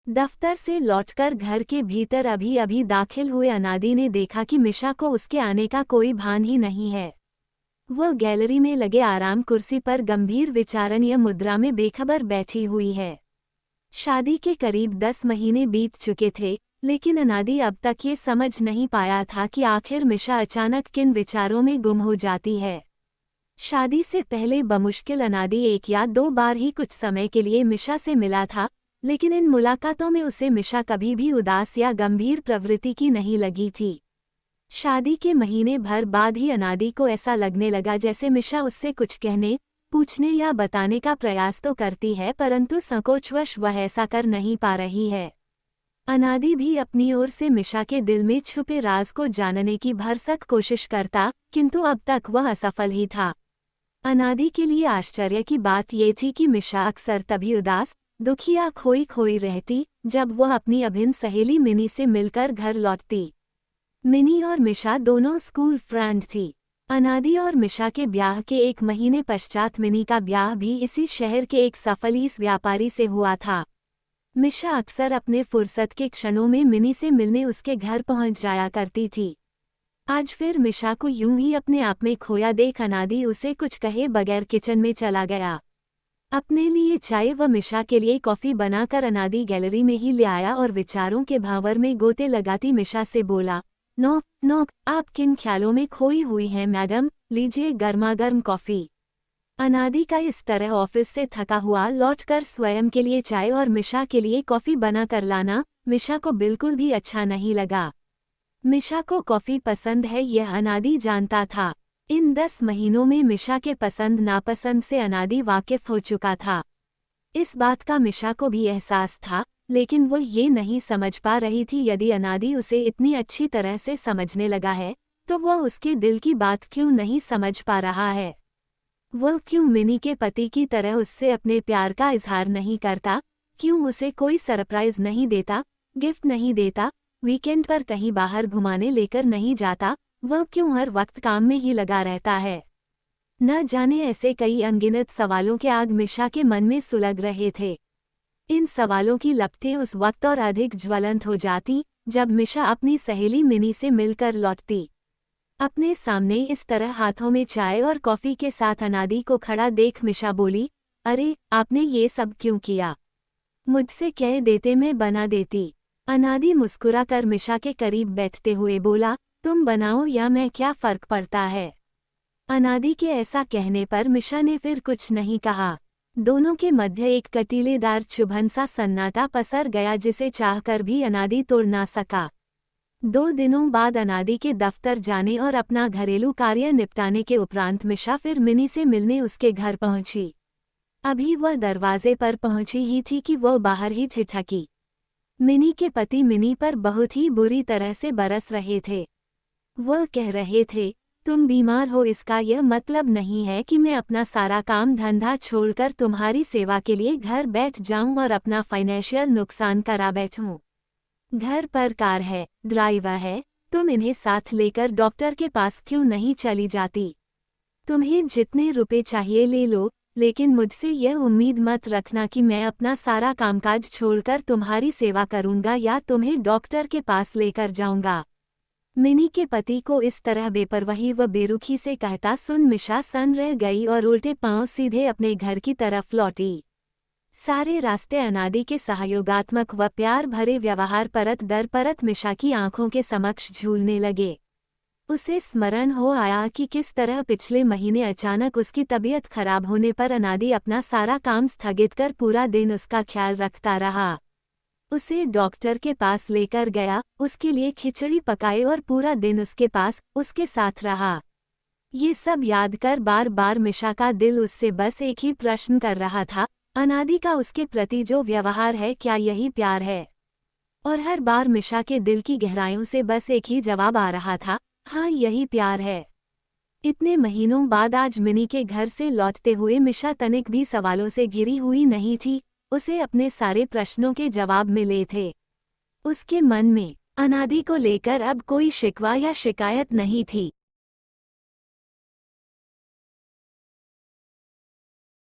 दफ्तर से लौटकर घर के भीतर अभी अभी दाखिल हुए अनादि ने देखा कि मिशा को उसके आने का कोई भान ही नहीं है। वह गैलरी में लगे आराम कुर्सी पर गंभीर विचारणीय मुद्रा में बेखबर बैठी हुई है। शादी के करीब 10 महीने बीत चुके थे, लेकिन अनादि अब तक ये समझ नहीं पाया था कि आखिर मिशा अचानक किन विचारों में गुम हो जाती है। शादी से पहले बमुश्किल अनादि 1 या 2 बार ही कुछ समय के लिए मिशा से मिला था, लेकिन इन मुलाकातों में उसे मिशा कभी भी उदास या गंभीर प्रवृत्ति की नहीं लगी थी। शादी के महीने भर बाद ही अनादि को ऐसा लगने लगा जैसे मिशा उससे कुछ कहने, पूछने या बताने का प्रयास तो करती है, परंतु संकोचवश वह ऐसा कर नहीं पा रही है। अनादि भी अपनी ओर से मिशा के दिल में छुपे राज को जानने की भरसक कोशिश करता, किंतु अब तक वह असफल ही था। अनादि के लिए आश्चर्य की बात ये थी कि मिशा अक्सर तभी उदास, दुखी या खोई खोई रहती जब वह अपनी अभिन्न सहेली मिनी से मिलकर घर लौटती। मिनी और मिशा दोनों स्कूल फ्रेंड थी। अनादि और मिशा के ब्याह के 1 महीने पश्चात मिनी का ब्याह भी इसी शहर के एक सफल ईस व्यापारी से हुआ था। मिशा अक्सर अपने फुर्सत के क्षणों में मिनी से मिलने उसके घर पहुंच जाया करती थी। आज फिर मिशा को यूं ही अपने आप में खोया देख अनादि उसे कुछ कहे बगैर किचन में चला गया। अपने लिए चाय व मिशा के लिए कॉफी बनाकर अनादि गैलरी में ही ले आया और विचारों के भांवर में गोते लगाती मिशा से बोला, नॉक नॉक, आप किन ख्यालों में खोई हुई हैं मैडम, लीजिए गर्मागर्म कॉफी। अनादि का इस तरह ऑफिस से थका हुआ लौटकर स्वयं के लिए चाय और मिशा के लिए कॉफी बनाकर लाना मिशा को बिल्कुल भी अच्छा नहीं लगा। मिशा को कॉफी पसंद है यह अनादि जानता था। इन 10 महीनों में मिशा के पसंद नापसंद से अनादि वाकिफ हो चुका था। इस बात का मिशा को भी एहसास था, लेकिन वो ये नहीं समझ पा रही थी यदि अनादि उसे इतनी अच्छी तरह से समझने लगा है, तो वह उसके दिल की बात क्यों नहीं समझ पा रहा है। वह क्यों मिनी के पति की तरह उससे अपने प्यार का इजहार नहीं करता, क्यों उसे कोई सरप्राइज नहीं देता, गिफ्ट नहीं देता, वीकेंड पर कहीं बाहर घुमाने लेकर नहीं जाता, वह क्यों हर वक्त काम में ही लगा रहता है। न जाने ऐसे कई अनगिनत सवालों के आग मिशा के मन में सुलग रहे थे। इन सवालों की लपटें उस वक्त और अधिक ज्वलंत हो जाती जब मिशा अपनी सहेली मिनी से मिलकर लौटती। अपने सामने इस तरह हाथों में चाय और कॉफी के साथ अनादि को खड़ा देख मिशा बोली, अरे आपने ये सब क्यों किया? मुझसे कह देते मैं बना देती। अनादि मुस्कुराकर मिशा के करीब बैठते हुए बोला, तुम बनाओ या मैं, क्या फर्क पड़ता है। अनादि के ऐसा कहने पर मिशा ने फिर कुछ नहीं कहा। दोनों के मध्य एक कटीलेदार चुभन सा सन्नाटा पसर गया जिसे चाहकर भी अनादि तोड़ ना सका। 2 दिनों बाद अनादि के दफ्तर जाने और अपना घरेलू कार्य निपटाने के उपरांत मिशा फिर मिनी से मिलने उसके घर पहुंची। अभी वह दरवाजे पर पहुंची ही थी कि वह बाहर ही ठिठकी। मिनी के पति मिनी पर बहुत ही बुरी तरह से बरस रहे थे। वह कह रहे थे, तुम बीमार हो इसका यह मतलब नहीं है कि मैं अपना सारा काम धंधा छोड़कर तुम्हारी सेवा के लिए घर बैठ जाऊं और अपना फाइनेंशियल नुकसान करा बैठूं। घर पर कार है, ड्राइवर है, तुम इन्हें साथ लेकर डॉक्टर के पास क्यों नहीं चली जाती? तुम्हें जितने रुपए चाहिए ले लो, लेकिन मुझसे यह उम्मीद मत रखना कि मैं अपना सारा कामकाज छोड़कर तुम्हारी सेवा करूंगा या तुम्हें डॉक्टर के पास लेकर जाऊंगा। मिनी के पति को इस तरह बेपरवाही व बेरुखी से कहता सुन मिशा सन्न रह गई और उल्टे पांव सीधे अपने घर की तरफ लौटी। सारे रास्ते अनादि के सहयोगात्मक व प्यार भरे व्यवहार परत दर परत मिशा की आंखों के समक्ष झूलने लगे। उसे स्मरण हो आया कि किस तरह पिछले महीने अचानक उसकी तबीयत खराब होने पर अनादि अपना सारा काम स्थगित कर पूरा दिन उसका ख्याल रखता रहा। उसे डॉक्टर के पास लेकर गया, उसके लिए खिचड़ी पकाए और पूरा दिन उसके पास उसके साथ रहा। ये सब याद कर बार बार मिशा का दिल उससे बस एक ही प्रश्न कर रहा था, अनादि का उसके प्रति जो व्यवहार है क्या यही प्यार है? और हर बार मिशा के दिल की गहराइयों से बस एक ही जवाब आ रहा था, हाँ यही प्यार है। इतने महीनों बाद आज मिनी के घर से लौटते हुए मिशा तनिक भी सवालों से घिरी हुई नहीं थी, उसे अपने सारे प्रश्नों के जवाब मिले थे। उसके मन में अनादि को लेकर अब कोई शिकवा या शिकायत नहीं थी।